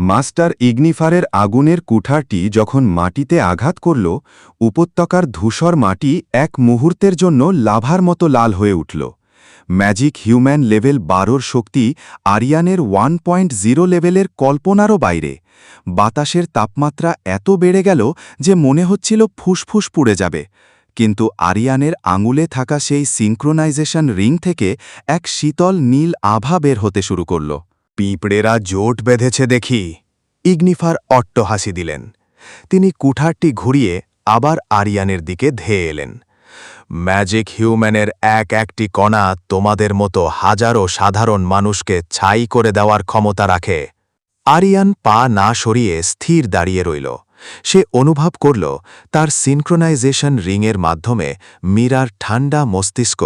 Master ইগনিফারের আগুনের কুঠারটি যখন মাটিতে আঘাত করল, উপত্যকার ধূসর মাটি এক মুহূর্তের জন্য লাভার মতো লাল হয়ে উঠল। ম্যাজিক হিউম্যান লেভেল 12 শক্তি আরিয়ানের 1.0 লেভেলের কল্পনারও বাইরে। বাতাসের তাপমাত্রা এত বেড়ে গেল যে মনে হচ্ছিল ফুসফুস পুড়ে যাবে। কিন্তু আরিয়ানের আঙুলে থাকা সেই সিঙ্ক্রোনাইজেশন রিং থেকে এক শীতল নীল আভা বের হতে শুরু করল। পিঁপড়েরা জোট বেঁধেছে দেখি। ইগনিফার অট্ট হাসি দিলেন। তিনি কুঠারটি ঘুরিয়ে আবার আরিয়ানের দিকে ধেয়ে এলেন। ম্যাজিক হিউম্যানের একটি কণা তোমাদের মতো হাজারো সাধারণ মানুষকে ছাই করে দেওয়ার ক্ষমতা রাখে। আরিয়ান পা না সরিয়ে স্থির দাঁড়িয়ে রইল। সে অনুভব করল তার সিনক্রোনাইজেশন রিংয়ের মাধ্যমে মীরার ঠান্ডা মস্তিষ্ক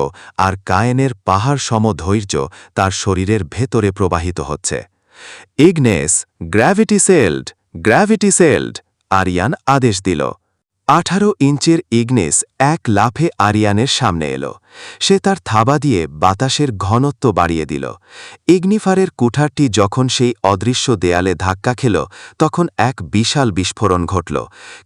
আর কায়েনের পাহাড় সম ধৈর্য তার শরীরের ভেতরে প্রবাহিত হচ্ছে। ইগনেস, গ্র্যাভিটি সেল্ড, গ্র্যাভিটি সেল্ড, আরিয়ান আদেশ দিল। 18 ইঞ্চের ইগনেস এক লাফে আরিয়ানের সামনে এলো। সে তার থাবা দিয়ে বাতাসের ঘনত্ব বাড়িয়ে দিল। ইগনিফারের কুঠারটি যখন সেই অদৃশ্য দেয়ালে ধাক্কা খেল, তখন এক বিশাল বিস্ফোরণ ঘটল।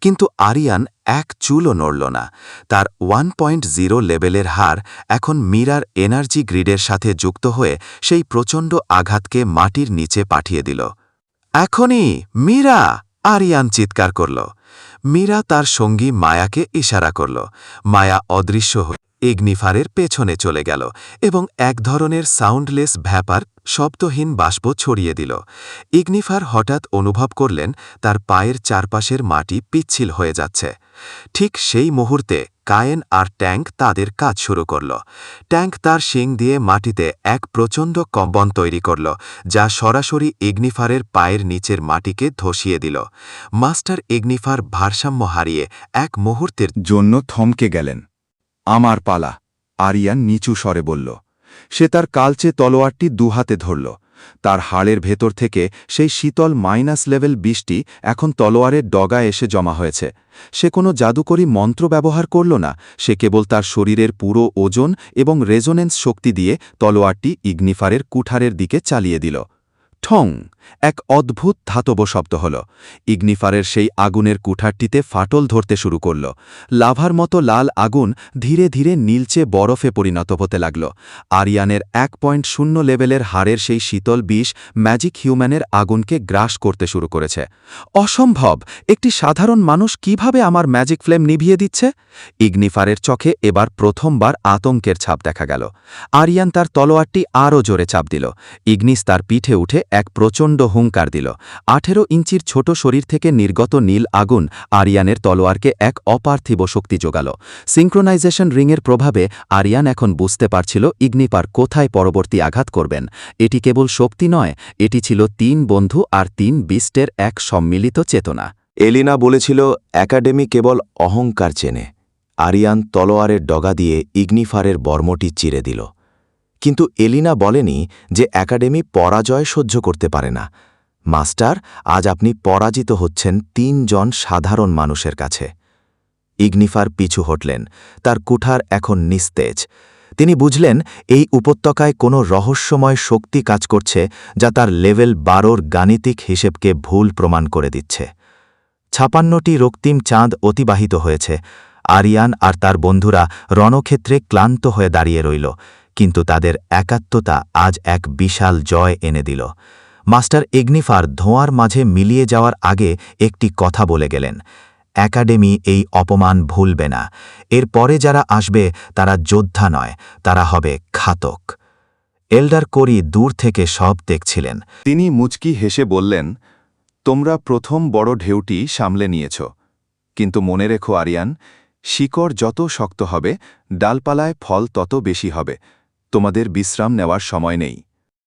কিন্তু আরিয়ান এক চুলও নড়ল না। তার 1.0 লেভেলের হার এখন মীরার এনার্জি গ্রিডের সাথে যুক্ত হয়ে সেই প্রচণ্ড আঘাতকে মাটির নিচে পাঠিয়ে দিল। এখনই মীরা! আরিয়ান চিৎকার করল। মীরা তার সঙ্গী মায়াকে ইশারা করল। মায়া অদৃশ্য হয়ে ইগনিফারের পেছনে চলে গেল এবং এক ধরনের সাউন্ডলেস ভ্যাপার, শব্দহীন বাষ্প ছড়িয়ে দিল। ইগনিফার হঠাৎ অনুভব করলেন তার পায়ের চারপাশের মাটি পিচ্ছিল হয়ে যাচ্ছে। ঠিক সেই মুহূর্তে কায়েন আর ট্যাঙ্ক তাদের কাজ শুরু করল। ট্যাঙ্ক তার শিং দিয়ে মাটিতে এক প্রচণ্ড কম্পন তৈরি করল, যা সরাসরি ইগনিফারের পায়ের নিচের মাটিকে ধসিয়ে দিল। মাস্টার ইগনিফার ভারসাম্য হারিয়ে এক মুহূর্তের জন্য থমকে গেলেন। আমার পালা, আরিয়ান নিচু স্বরে বলল। সে তার কালচে তলোয়ারটি দুহাতে ধরল। তার হাড়ের ভেতর থেকে সেই শীতল -লেভেল 20টি এখন তলোয়ারের ডগায় এসে জমা হয়েছে। সে কোনো জাদুকরী মন্ত্র ব্যবহার করল না। সে কেবল তার শরীরের পুরো ওজন এবং রেজোনেন্স শক্তি দিয়ে তলোয়ারটি ইগনিফারের কুঠারের দিকে চালিয়ে দিল। ঠং! এক অদ্ভুত ধাতব শব্দ হল। ইগনিফারের সেই আগুনের কুঠারটিতে ফাটল ধরতে শুরু করল। লাভার মতো লাল আগুন ধীরে ধীরে নীলচে বরফে পরিণত হতে লাগল। আরিয়ানের 1.0 লেভেলের হাড়ের সেই শীতল বিষ ম্যাজিক হিউম্যানের আগুনকে গ্রাস করতে শুরু করেছে। অসম্ভব! একটি সাধারণ মানুষ কিভাবে আমার ম্যাজিক ফ্লেম নিভিয়ে দিচ্ছে? ইগনিফারের চোখে এবার প্রথমবার আতঙ্কের ছাপ দেখা গেল। আরিয়ান তার তলোয়ারটি আরও জোরে চাপ দিল। ইগনিস তার পিঠে উঠে এক প্রচণ্ড হুঙ্কার দিল। 18 ইঞ্চির ছোট শরীর থেকে নির্গত নীল আগুন আরিয়ানের তলোয়ারকে এক অপার্থিব শক্তি যোগাল। সিঙ্ক্রোনাইজেশন রিংয়ের প্রভাবে আরিয়ান এখন বুঝতে পারছিল ইগনিফার কোথায় পরবর্তী আঘাত করবেন। এটি কেবল শক্তি নয়, এটি ছিল 3 বন্ধু আর 3 বিস্টের এক সম্মিলিত চেতনা। এলিনা বলেছিল একাডেমি কেবল অহংকার চেনে। আরিয়ান তলোয়ারের ডগা দিয়ে ইগনিফারের বর্মটি চিরে দিল। কিন্তু এলিনা বলেনি যে একাডেমি পরাজয় সহ্য করতে পারে না। মাস্টার, আজ আপনি পরাজিত হচ্ছেন 3 জন সাধারণ মানুষের কাছে। ইগনিফার পিছু হটলেন। তার কুঠার এখন নিস্তেজ। তিনি বুঝলেন এই উপত্যকায় কোনো রহস্যময় শক্তি কাজ করছে, যা তার লেভেল 12 গাণিতিক হিসেবকে ভুল প্রমাণ করে দিচ্ছে। 56টি রক্তিম চাঁদ অতিবাহিত হয়েছে। আরিয়ান আর তার বন্ধুরা রণক্ষেত্রে ক্লান্ত হয়ে দাঁড়িয়ে রইল, কিন্তু তাদের একাত্মতা আজ এক বিশাল জয় এনে দিল। মাস্টার ইগনিফার ধোঁয়ার মাঝে মিলিয়ে যাওয়ার আগে একটি কথা বলে গেলেন, একাডেমি এই অপমান ভুলবে না। এর পরে যারা আসবে তারা যোদ্ধা নয়, তারা হবে ঘাতক। এল্ডার কোরি দূর থেকে সব দেখছিলেন। তিনি মুচকি হেসে বললেন, তোমরা প্রথম বড় ঢেউটি সামলে নিয়েছ। কিন্তু মনে রেখো আরিয়ান, শিকড় যত শক্ত হবে, ডালপালায় ফল তত বেশি হবে। তোমাদের বিশ্রাম নেওয়ার সময় নেই।